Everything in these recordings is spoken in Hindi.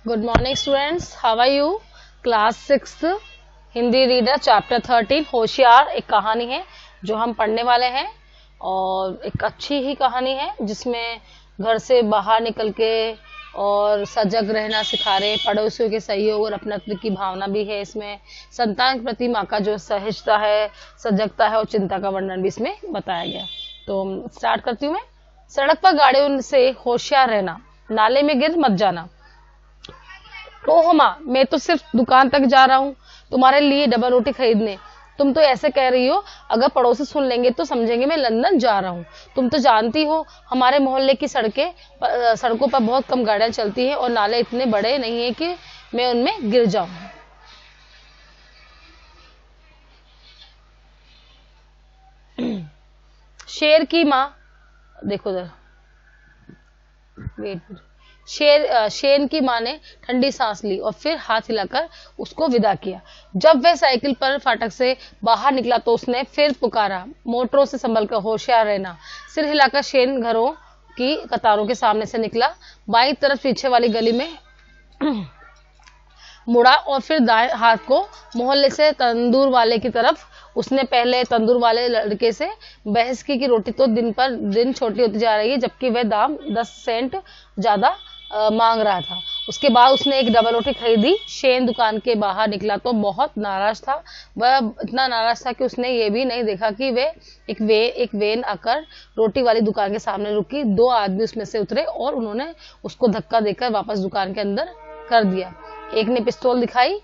Good morning students, how are you? Class 6 Hindi reader chapter 13 होशियार एक कहानी है जो हम पढ़ने वाले हैं और एक अच्छी ही कहानी है जिसमें घर से बाहर निकल के और सजग रहना सिखा रहे, पड़ोसियों के सहयोग और अपनत्व की भावना भी है। इसमें संतान के प्रति माँ का जो सहजता है, सजगता है और चिंता का वर्णन भी इसमें बताया गया। तो स्टार्ट करती हूँ मैं। सड़क पर गाड़ियों से होशियार रहना, नाले में गिर मत जाना। ओह माँ, मैं तो सिर्फ दुकान तक जा रहा हूँ तुम्हारे लिए डबल रोटी खरीदने। तुम तो ऐसे कह रही हो, अगर पड़ोसी सुन लेंगे तो समझेंगे मैं लंदन जा रहा हूँ। तुम तो जानती हो हमारे मोहल्ले की सड़कों पर बहुत कम गाड़ियां चलती हैं और नाले इतने बड़े नहीं है कि मैं उनमें गिर जाऊं। शेर की माँ, देखो जरा, वेट। शेन की माँ ने ठंडी सांस ली और फिर हाथ हिलाकर उसको विदा किया। जब वह साइकिल पर फाटक से बाहर निकला तो उसने फिर पुकारा, मोटरों से संभलकर होशियार रहना। सिर हिलाकर शेन घरों की कतारों के सामने से निकला, बाईं तरफ पीछे वाली गली में मुड़ा और फिर दाएं हाथ को मोहल्ले से तंदूर वाले की तरफ। उसने पहले तंदूर वाले लड़के से बहस की कि रोटी तो दिन पर दिन छोटी होती जा रही है, जबकि वह दाम 10 सेंट ज्यादा मांग रहा था। उसके बाद उसने एक डबल रोटी खरीदी। शेन दुकान के बाहर निकला तो बहुत नाराज था। वह इतना नाराज था कि उसने ये भी नहीं देखा कि वे एक वेन आकर रोटी वाली दुकान के सामने रुकी। दो आदमी उसमें से उतरे और उन्होंने उसको धक्का देकर वापस दुकान के अंदर कर दिया। एक ने पिस्तौल दिखाई।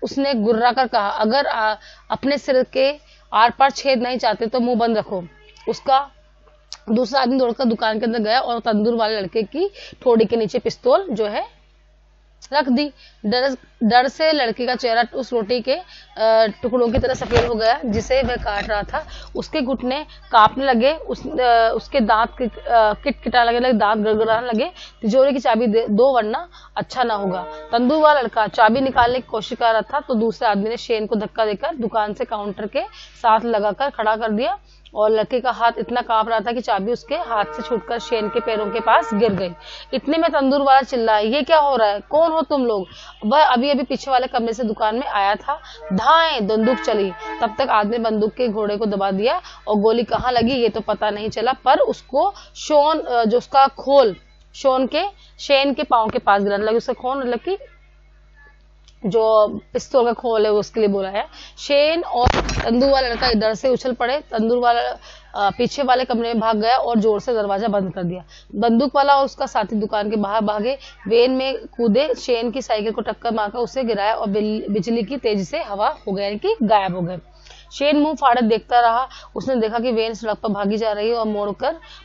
उसने गुर्रा कर कहा, अगर अपने सिर के आर पार छेद नहीं चाहते तो मुंह बंद रखो। उसका दूसरा आदमी दौड़कर दुकान के अंदर गया और तंदूर वाले लड़के की ठोड़ी के नीचे पिस्तौल जो है रख दी। डर से लड़के का चेहरा उस रोटी के टुकड़ों की तरह सफेद हो गया जिसे वह काट रहा था। उसके घुटने कांपने लगे, उसके दांत किटकिटाने लगे, दांत गड़गड़ाने लगे। तिजोरी की चाबी दो वरना अच्छा ना होगा। तंदूर वाला लड़का चाबी निकालने की कोशिश कर रहा था तो दूसरे आदमी ने शेन को धक्का देकर दुकान से काउंटर के साथ लगाकर खड़ा कर दिया और लड़के का हाथ इतना कांप रहा था कि चाबी उसके हाथ से छूटकर शेन के पैरों के पास गिर गई। इतने में तंदूर वाला चिल्लाया, ये क्या हो रहा है? कौन हो तुम लोग? वह अभी अभी पीछे वाले कमरे से दुकान में आया था। धाएं बंदूक चली। तब तक आदमी बंदूक के घोड़े को दबा दिया और गोली कहाँ लगी ये तो पता नहीं चला, पर उसको जो उसका खोल शेन के पाँव के पास गिरने लगी। उसका खोल मतलब की जो पिस्तौल का खोल है उसके लिए बोला है। शेन और तंदूर वाला लड़का इधर से उछल पड़े। तंदूर वाला पीछे वाले कमरे में भाग गया और जोर से दरवाजा बंद कर दिया। बंदूक वाला और उसका साथी दुकान के बाहर भागे। वेन में कूदे, शेन की साइकिल को टक्कर मारकर उसे गिराया और बिजली की तेजी से हवा हो गया, यानी कि गायब हो गए। शेन मुंह फाड़े देखता रहा। उसने देखा कि वेन सड़क पर भागी जा रही है और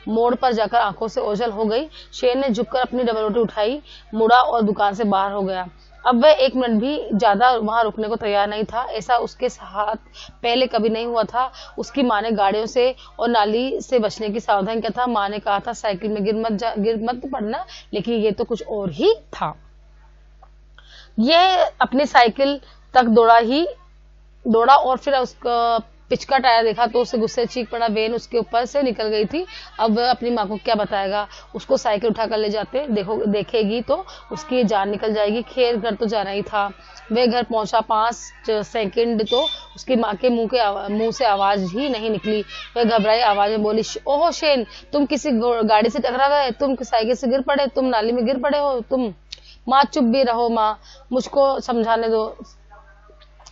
मोड़ पर जाकर आंखों से ओझल हो गई। शेन ने झुककर अपनी डबल रोटी उठाई, मुड़ा और दुकान से बाहर हो गया। अब वह एक मिनट भी ज्यादा वहां रुकने को तैयार नहीं था। ऐसा उसके साथ पहले कभी नहीं हुआ था। उसकी माँ ने गाड़ियों से और नाली से बचने की सावधानी किया था। माँ ने कहा था साइकिल में गिर मत पड़ना, लेकिन ये तो कुछ और ही था। यह अपनी साइकिल तक दौड़ा और फिर उसका पिचका टायर देखा तो उसे गुस्से चीख पड़ा। वेन उसके ऊपर से निकल गई थी। अब वह अपनी माँ को क्या बताएगा? उसको साइकिल उठाकर ले जाते देखेगी तो उसकी जान निकल जाएगी। खैर घर तो जाना ही था। वह घर पहुंचा 5 सेकंड तो उसकी माँ के मुंह से आवाज ही नहीं निकली। वह घबराई आवाज में बोली, ओहो शेन, तुम किसी गाड़ी से टकरा गए? तुम साइकिल से गिर पड़े? तुम नाली में गिर पड़े हो? तुम? माँ चुप भी रहो माँ, मुझको समझाने दो।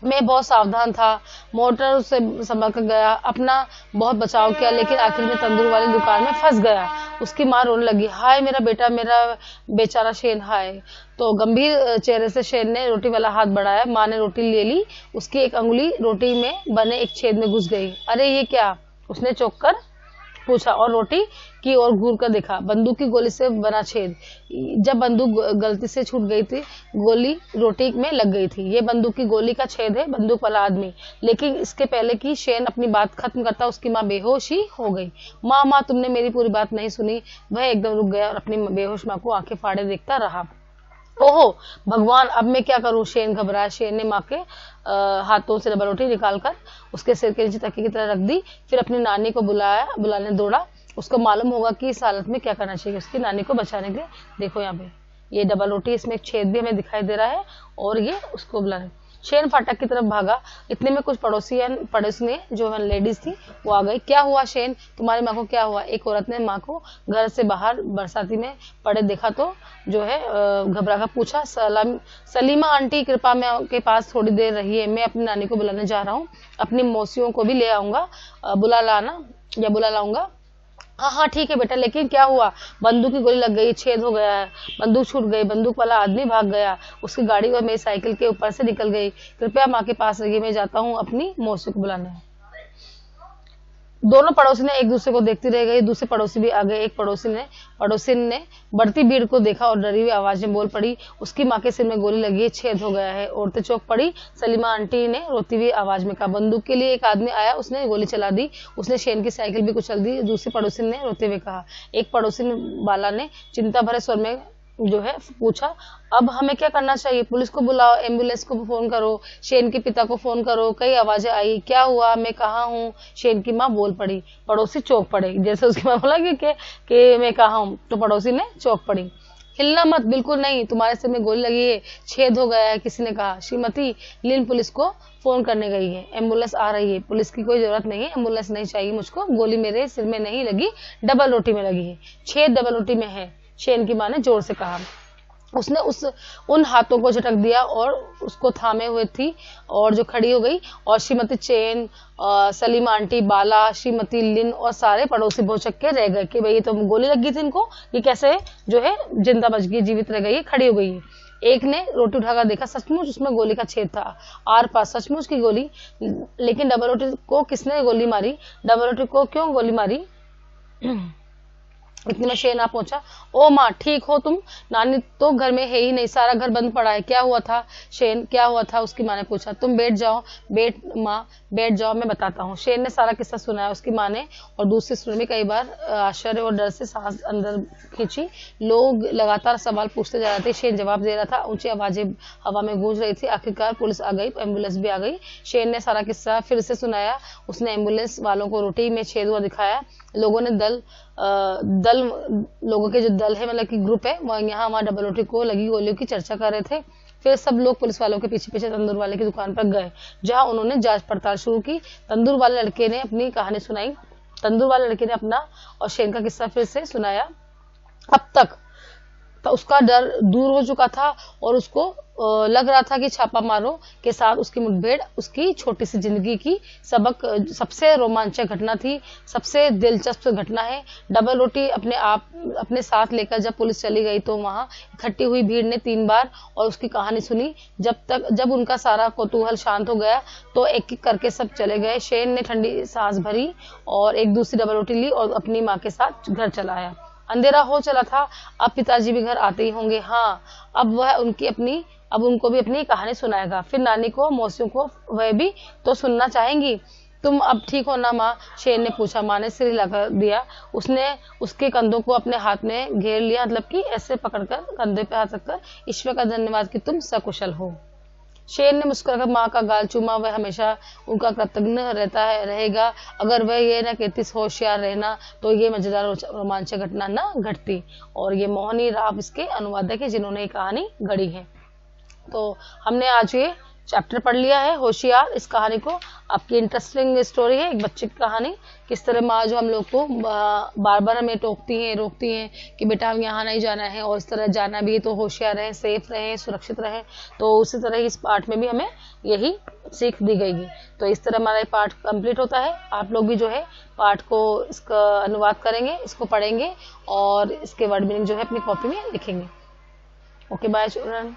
मैं बहुत सावधान था, मोटर से संभल कर गया, अपना बहुत बचाव किया, लेकिन आखिर में तंदूर वाली दुकान में फंस गया। उसकी माँ रोने लगी, हाय मेरा बेटा, मेरा बेचारा शेन, हाय। तो गंभीर चेहरे से शेन ने रोटी वाला हाथ बढ़ाया। माँ ने रोटी ले ली। उसकी एक अंगुली रोटी में बने एक छेद में घुस गई। अरे ये क्या? उसने चौंक कर पूछा और रोटी की ओर घूर कर देखा। बंदूक की गोली से बना छेद। जब बंदूक गलती से छूट गई थी, गोली रोटी में लग गई थी। ये बंदूक की गोली का छेद है, बंदूक वाला आदमी। लेकिन इसके पहले कि शेन अपनी बात खत्म करता, उसकी माँ बेहोश ही हो गई। माँ, तुमने मेरी पूरी बात नहीं सुनी। वह एकदम रुक गया और अपनी बेहोश माँ को आंखें फाड़े देखता रहा। ओहो भगवान, अब मैं क्या करूं? शेन घबराया। शेन ने माँ के हाथों से डबल रोटी निकालकर उसके सिर के नीचे तकिए की तरह रख दी। फिर अपनी नानी को बुलाने दौड़ा। उसको मालूम होगा कि इस हालत में क्या करना चाहिए उसकी नानी को बचाने के लिए। देखो यहाँ पे ये डबल रोटी, इसमें एक छेद भी हमें दिखाई दे रहा है और ये उसको बुला रहे। शेन फाटक की तरफ भागा, इतने में कुछ पड़ोसी जो लेडीज थी वो आ गई। क्या हुआ शेन, तुम्हारी माँ को क्या हुआ? एक औरत ने माँ को घर से बाहर बरसाती में पड़े देखा तो जो है घबरा कर पूछा, सलीमा आंटी कृपा में के पास थोड़ी देर रहिए, मैं अपनी नानी को बुलाने जा रहा हूँ, अपनी मौसियों को भी ले आऊंगा, बुला लाऊंगा। हाँ हाँ ठीक है बेटा, लेकिन क्या हुआ? बंदूक की गोली लग गई, छेद हो गया है, बंदूक छूट गई, बंदूक वाला आदमी भाग गया, उसकी गाड़ी और मेरी साइकिल के ऊपर से निकल गई, कृपया माँ के पास रहिए, मैं जाता हूँ अपनी मौसी को बुलाने। दोनों पड़ोसी ने एक दूसरे को देखती रह गई। दूसरे पड़ोसी भी आ गए। एक पड़ोसी ने बढ़ती भीड़ को देखा और डरी हुई आवाज में बोल पड़ी, उसकी माँ के सिर में गोली लगी है, छेद हो गया है। औरतें चौंक पड़ी। सलीमा आंटी ने रोती हुई आवाज में कहा, बंदूक के लिए एक आदमी आया, उसने गोली चला दी, उसने शेन की साइकिल भी कुचल दी। दूसरी पड़ोसी ने रोते हुए कहा। एक पड़ोसी बाला ने चिंता भरे स्वर में जो है पूछा, अब हमें क्या करना चाहिए? पुलिस को बुलाओ, एम्बुलेंस को फोन करो, शेन के पिता को फोन करो। कई आवाजें आई, क्या हुआ, मैं कहाँ हूँ? शेन की माँ बोल पड़ी। पड़ोसी चौंक पड़े। जैसे उसकी माँ बोला कि मैं कहाँ हूँ, तो पड़ोसी ने चौंक पड़ी। हिलना मत, बिल्कुल नहीं, तुम्हारे सिर में गोली लगी है, छेद हो गया है। किसी ने कहा। श्रीमती लिन पुलिस को फोन करने गई है, एम्बुलेंस आ रही है। पुलिस की कोई जरूरत नहीं है, एम्बुलेंस नहीं चाहिए मुझको, गोली मेरे सिर में नहीं लगी, डबल रोटी में लगी है, छेद डबल रोटी में है, शेन की माँ ने जोर से कहा। उसने उन हाथों को झटक दिया और उसको थामे हुए थी और जो खड़ी हो गई। और श्रीमती चेन, सलीमा आंटी, बाला, श्रीमती लिन और सारे पड़ोसी भौचक के रह गए कि भाई ये तो गोली लगी थी इनको, ये कैसे जो है जिंदा बच गई, जीवित रह गई, खड़ी हो गई। एक ने रोटी उठाकर देखा, सचमुच उसमें गोली का छेद था, आर पार सचमुच की गोली। लेकिन डबल रोटी को किसने गोली मारी? डबल रोटी को क्यों गोली मारी? इतने में शेन आ पहुंचा। ओ माँ, ठीक हो तुम? नानी तो घर में है ही नहीं, सारा घर बंद पड़ा है, क्या हुआ था? शेन, क्या हुआ था? उसकी माँ ने पूछा। तुम बैठ जाओ, बैठ जाओ, मैं बताता हूँ। शेन ने सारा किस्सा सुनाया उसकी माँ ने, और दूसरी सुन में कई बार आश्चर्य और डर से सांस अंदर खींची। लोग लगातार सवाल पूछते जा रहे थे, शेन जवाब दे रहा था, ऊंची आवाजें हवा में गूंज रही थी। आखिरकार पुलिस आ गई, एम्बुलेंस भी आ गई। शेन ने सारा किस्सा फिर से सुनाया। उसने एम्बुलेंस वालों को रोटी में छेद हुआ दिखाया। लोगों ने लोगों के जो दल है, मतलब कि ग्रुप है, वह यहाँ वहाँ डबल रोटी को लगी गोलियों की चर्चा कर रहे थे। फिर सब लोग पुलिस वालों के पीछे पीछे तंदूर वाले की दुकान पर गए, जहां उन्होंने जांच पड़ताल शुरू की। तंदूर वाले लड़के ने अपनी कहानी सुनाई। तंदूर वाले लड़के ने अपना और शेन का किस्सा फिर से सुनाया। अब तक तो उसका डर दूर हो चुका था और उसको लग रहा था कि छापा मारों के साथ उसकी मुठभेड़ उसकी छोटी सी जिंदगी की सबसे रोमांचक घटना थी, सबसे दिलचस्प घटना है। डबल रोटी अपने साथ लेकर जब पुलिस चली गई तो वहां इकट्ठी हुई भीड़ ने 3 बार और उसकी कहानी सुनी। जब उनका सारा कौतूहल शांत हो गया तो एक एक करके सब चले गए। शेन ने ठंडी सांस भरी और एक दूसरी डबल रोटी ली और अपनी माँ के साथ घर चला आया। अंधेरा हो चला था, अब पिताजी भी घर आते ही होंगे। हाँ, अब उनको भी अपनी कहानी सुनाएगा। फिर नानी को, मौसियों को वह भी तो सुनना चाहेंगी। तुम अब ठीक हो ना माँ? शेन ने पूछा। माँ ने सिर हिलाकर दिया। उसने उसके कंधों को अपने हाथ में घेर लिया, मतलब कि ऐसे पकड़कर कंधे पे हाथ रखकर, ईश्वर का धन्यवाद कि तुम सकुशल हो। शेन ने मुस्कुराकर माँ का गाल चूमा। वह हमेशा उनका कृतज्ञ रहेगा। अगर वह ये न कहती होशियार रहना तो ये मजेदार रोमांचक घटना न घटती। और ये मोहनी राव इसके अनुवादक है जिन्होंने ये कहानी गढ़ी है। तो हमने आज ये चैप्टर पढ़ लिया है होशियार। इस कहानी को आपकी इंटरेस्टिंग स्टोरी है, एक बच्चे की कहानी, किस तरह माँ जो हम लोग को बार बार हमें रोकती हैं कि बेटा हम यहाँ नहीं जाना है, और इस तरह जाना भी है तो होशियार रहें, सेफ रहें, सुरक्षित रहें। तो उसी तरह इस पाठ में भी हमें यही सीख दी गई। तो इस तरह हमारा पाठ कंप्लीट होता है। आप लोग भी जो है पाठ को इसका अनुवाद करेंगे, इसको पढ़ेंगे और इसके वर्ड मीनिंग जो है अपनी कॉपी में लिखेंगे। Okay, bye children.